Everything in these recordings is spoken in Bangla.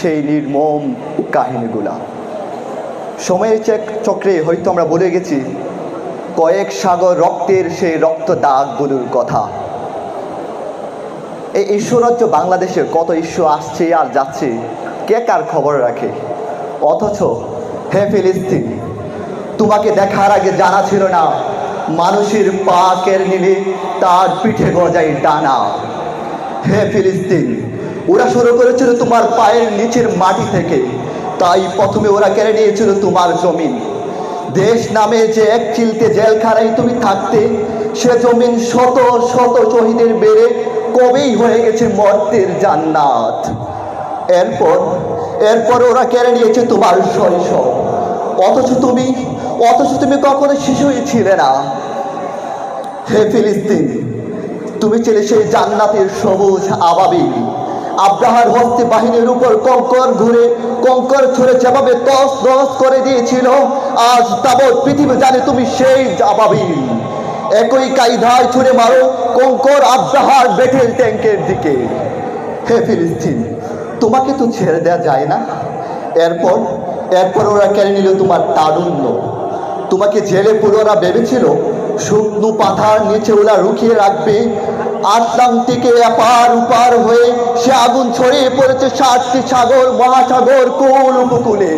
সেই নির্মম কাহিনীগুলা সময়ের চক্রে হয়তো আমরা বলে গেছি কয়েক সাগর রক্তের সেই রক্ত দাগগুলোর কথা। এই ঈশ্বরাজ্য বাংলাদেশে কত ইস্যু আসছে আর যাচ্ছে, কে কার খবর রাখে? অথচ হে ফিলিস্তিন, তোমাকে দেখার আগে জানা ছিল না মানুষের পা কেড়ে নিলে তার পিঠে গজায় ডানা। হে ফিলিস্তিন, ওরা শুরু করেছিল তোমার পায়ের নিচের মাটি থেকে, তাই প্রথমে ওরা কেড়ে নিয়েছিল তোমার জমিন। দেশ নামে যে এক চিলতে জেলখানায় তুমি থাকতে, সে জমিন শত শত শহীদের বেড়ে কবেই হয়ে গেছে মর্তের জান্নাত। এরপর ওরা কেড়ে নিয়েছে তোমার শৈশব। অথচ তুমি কখনো শিশুই ছিলে না। হে ফিলিস্তিন, তুমি ছিলে সেই জান্নাতের সবুজ আবাবিল। আব্রাহার হস্তে বাহিনীর উপর কঙ্কর ছুঁড়ে যেভাবে তস নস করে দিয়েছিল, আজ তাবৎ পৃথিবী জানে তুমি সেই আবাবিল। একই কায়দায় ছুঁড়ে মারো কঙ্কর আব্রাহার ব্যাটেল ট্যাঙ্কের দিকে। হে ফিলিস্তিন, তোমাকে তো ছেড়ে দেওয়া যায় না। এরপর ওরা কেড়ে নিল তোমার তারুণ্য। তোমাকে জেলে পুরো ওরা ভেবেছিল শুকনো পাথার নিচে ওরা রুখিয়ে রাখবে। আটলান্টিকে এপার উপার হয়ে সে আগুন ছড়িয়ে পড়েছে 7টি সাগর মহাসাগর কোল উপকূলে।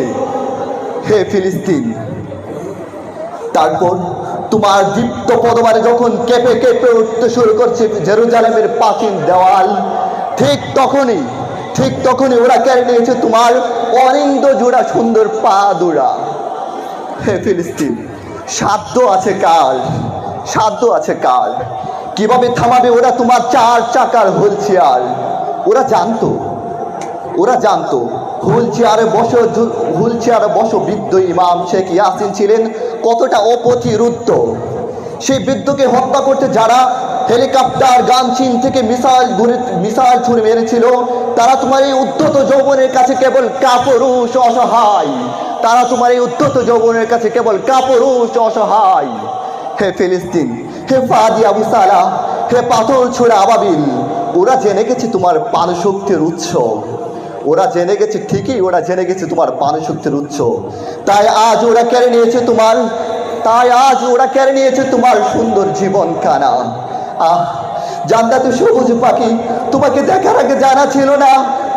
হে ফিলিস্তিন, তারপর তোমার দীপ্ত পদমারে যখন কেঁপে কেঁপে উঠতে শুরু করছে জেরুজালেমের প্রাচীন দেওয়াল, ঠিক তখনই ওরা কেড়ে নিয়েছে তোমার অনিন্দ জোড়া সুন্দর পা দুরা। হে ফিলিস্তিন, সাধ্য আছে কার? কিভাবে থামাবে ওরা তোমার 4 চাকার হুইল চেয়ার? ওরা জানতো হুইল চেয়ারে বসো বৃদ্ধ ইমাম শেখ ইয়াসিন ছিলেন কতটা অপ্রতিরুদ্ধ। সেই বৃদ্ধকে হত্যা করতে যারা হেলিকপ্টার গানচিন থেকে মিসাইল ছুঁড়ে মেরেছিল, তারা তোমার এই উদ্ধত যৌবনের কাছে কেবল কাপুরুষ অসহায়। হে ফিলিস্তিন, হে ফাদি আবু সালাহ, হে পাথর ছোড়া আবাবিল, ওরা জেনে গেছে তোমার প্রাণশক্তির উৎস। ওরা জেনে গেছে তোমার প্রাণশক্তির উৎস। তাই আজ ওরা কেড়ে নিয়েছে তোমার সুন্দর জীবন কানা। জান্নাতে সবুজ পাখি, তোমাকে দেখার আগে জানা ছিল না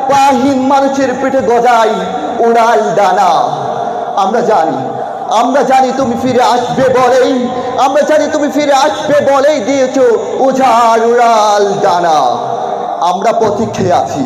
পাহীন মানুষের পিঠে গজায় উড়াল ডানা। আমরা জানি তুমি ফিরে আসবে বলেই দিয়েছো উজাড় উড়াল ডানা। আমরা প্রতীক্ষায় আছি